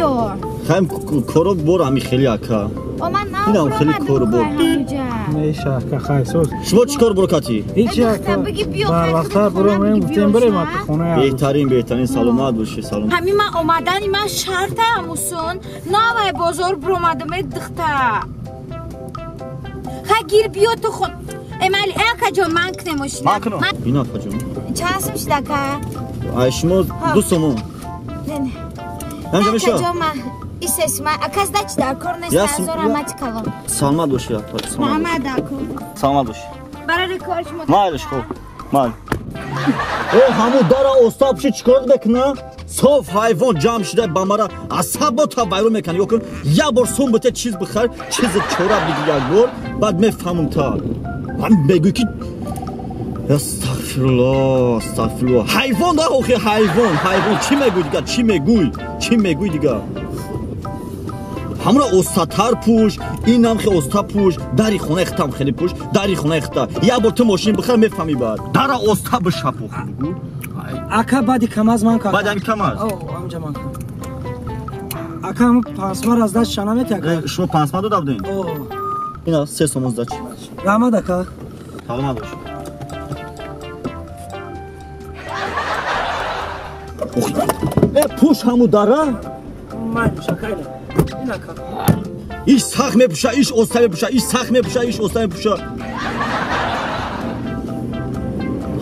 بیار خیلی کارو بور همی خیلی اکا اینم خیلی کارو بور میشه که خیسوز شما چی کار برو کتی؟ هیچی اکا بر وقتا برو من گفتیم بریم تو خونه بهترین سلامت باشی سلام همین من اومدن من شرطه هموسون نوای بزرگ برومدم دخته خگیر بیا تو خود امالی اکا جان من کنموش من کنم این اکا جان چه هستمش دکا؟ شما دو سومون نه اکا جان من ایس اسم اکاز دچ در کار نیست از رحمت کلام سلامت باشی محمد دکو سلامت باشی برای کارش مالش خوب مال همون داره استاد چی چیکار بکنه صاف حیوان جمع شده بامارا عصبا تا وایرو میکنه یکن یا بار سون بته چیز بخیر چیز چورا بگی یک بار بعد میفهمم تا من بگوی که استغفرالله حیوان ده آخی حیوان چی میگوی دیگه همون استاتر پوش این هم خیلی استاد پوش داری خونه اختم خیلی پوش داری خونه اختم یا بار تو ماشین بخیر میفهمی بعد در استاد بشه بخیر بگو اکا بعدی کم از من کن بعد هم کم از همجا من کن اکا هم پاسمار از دست شنه میتی اکا شما پاسمار دو دادین اینا 3 سوم از دست رحمت اکا سلامت باش پوش همو داره من شکایل این اکا ایش سخ میپوشه ایش استاد میپوشه ایش سخ میپوشه ایش استاد میپوشه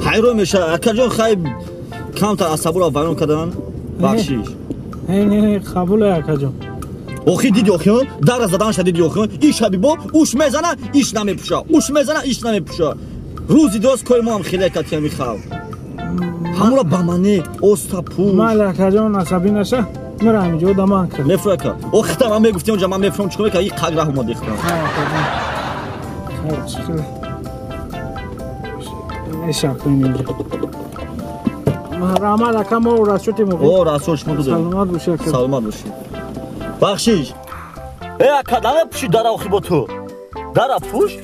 حیرو میشه اکا جان خیلی کم تا عصبو را ویرون کردن بخشیش نه قبوله اکا جان اوخی دیدی اوخیان در زدن شدیدی اوخیان ایش حبیبو اوش میزنه ایش نمیپوشه اوش میزنه ایش نمیپوشه روزی دوست کوی ما هم خیلی کتی میخواه همون را بمانه استا پوش مال اکا جان عصبی نشه مرا همینجا دمان کرد نفرکا اوخیتا من میگفتیم اونجا من میفرم چکونه که این قگره هم دیختم ایشا کنیم اینجا رحمت اکا ما رسوتی موقع رسول شما دو سلامت باشی سلامت باشی بخشیش اکا داره پوشی داره اوخی با تو داره پوش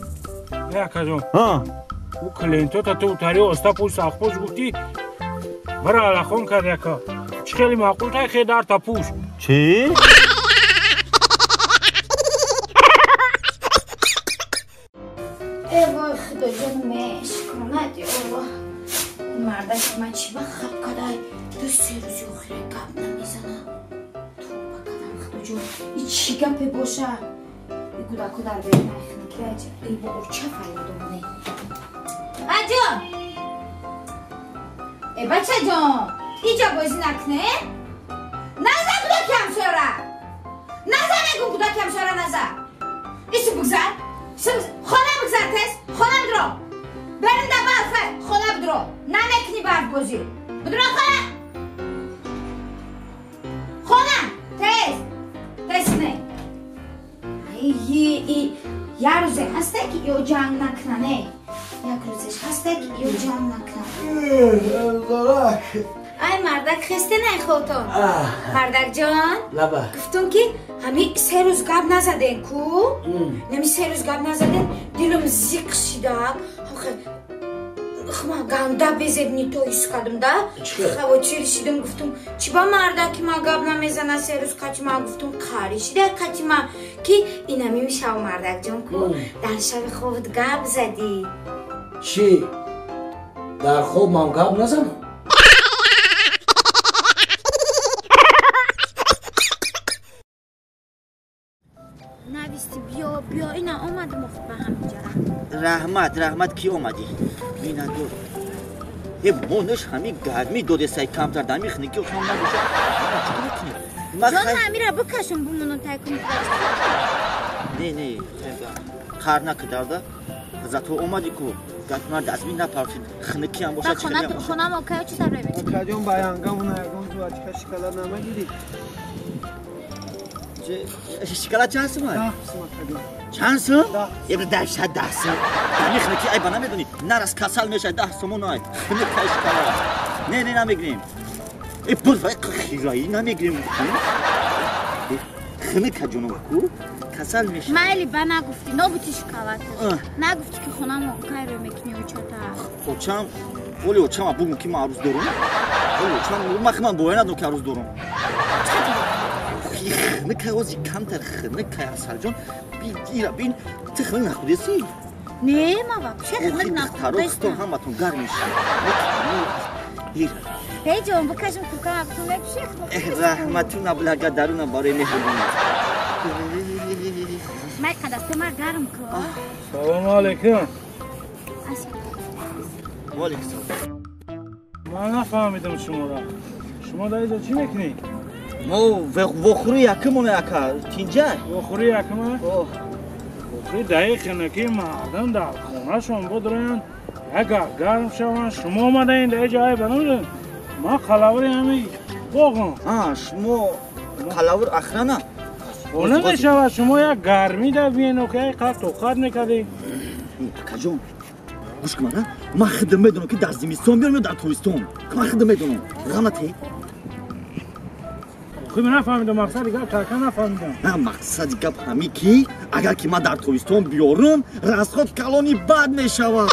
اکا جان او کلینتو تا تو تاری استا پوش ساخ پوش گفتی برا علاخون کرد اکا چی خیلی معقول تای خیلی در تا پوش چی؟ ای وای خدا جانمش کند یا این مردک من چی بخب کدای 2-3 روزی آخره گپ نمیزنم تو بکنم خدا جان این چی گپه باشه این کودکو در بین نخنه که عجب ای بابا چه فریادمونه اجان ای بچه جان اینجا بازی نکنه نزد بودا کمساره نزد نگو بودا کمساره نزد ایسو بگذر خانه بگذر تست خانه بدرو برنده برفه خانه بدرو نمکنی برف بازی بدرو خانه تست نه یه روزه هسته که یو جنگ نکنه یک روزش هسته که یو جنگ نکنه ای مردک خسته نه خودتون مردک جان گفتم که همین 3 روز گپ نزدین کو نمی 3 روز گپ نزدین دلم زیق شده خما گنده بزبنی تو ایس کدم ده خوا چیل شدم گفتم چی با مردک ما گپ نمیزنه 3 روز کچی ما گفتم کاری شده کچی ما که این همی میشه مردک جان کو در شب خوبت گپ زدی چی؟ در خوب ما گپ نزنم نویستی بیا اینا آمد مخت به هم جرم رحمت کی اومدی؟ اینا دو یه مونش همین گرمی دوده سای کمتر دمی خنی که خواهم نبوشه جان همیره بکشم بومونو تایکون نه خار نکرده زاتو اومدی کو گاتنا دزمی نپارچین خنکی هم باشه خونم اوکی چی در روی اوکی جان بیانگامون هرگام تو اچکا شکلات نمگیدی شکلات چند سومه؟ چند سوم؟ یه بر 10 سوم دمی خنکی ای با نمیدونی نرس کسل میشه 10 سومون های خنکی شکلات نه نمیگریم ای بلوه خیرایی نمیگریم خنکی جانم کو کسل میشه مایلی با نگفتی نگفتی شکلات نگفتی که خونم اوکی رو میکنی و چطور اوچم ولی اوچم بگم که ما عروض دارم ولی اوچم من باید ندارم که عروض دارم خنک اوزی کمتر خنک اصل جان بین تو خنک نخوریسی؟ نه بابا چه خنک نخوریستم همتون گرمیشی هی جان بکشم کوکا تو نمیشه رحمتون ابلغ درونم برای مهربونی من قدست ما گرم کن سلام علیکم علیکم سلام من نفهمیدم شما را شما در اینجا چی میکنی؟ ما وخوری یکمون یکا تینجا وخوری یکمون؟ وخوری دقیق خنکی مردم در خونه شما بدرین اگر گرم شوان شما آمده این در جای بنامدن ما خلاوری همی باقم شما خلاور اخرانه خونه نشود شما یک گرمی در بینو که قد تو خد نکردی اکا جون گوش کن من خدم میدونم که در زمستان بیارم یا در تابستان من خدم میدونم غلطه خوب نفهمیدم مقصد گپ ترکه نفهمیدم نه مقصد گپ همی که اگر که من در تابستان بیارم رزخات کلانی بد میشود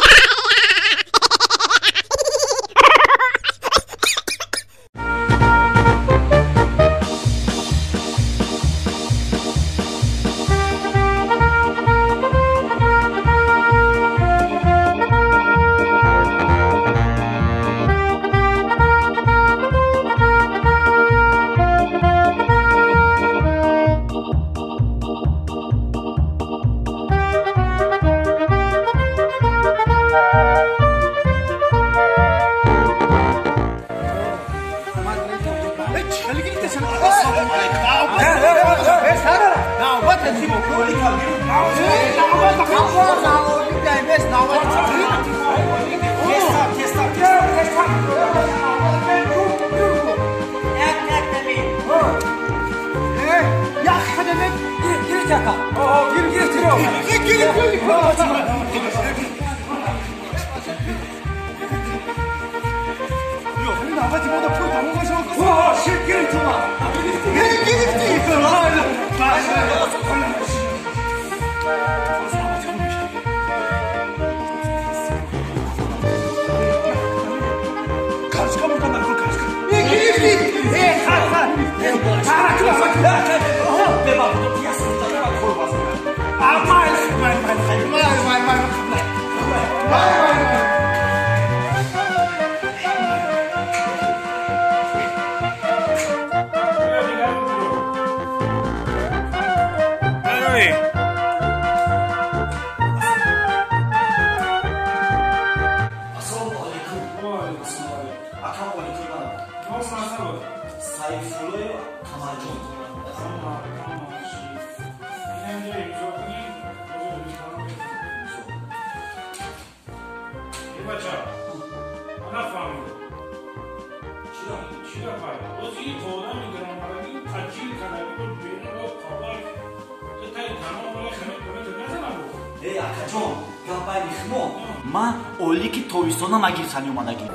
من اولی که تویستانم اگیر سنی اومدگی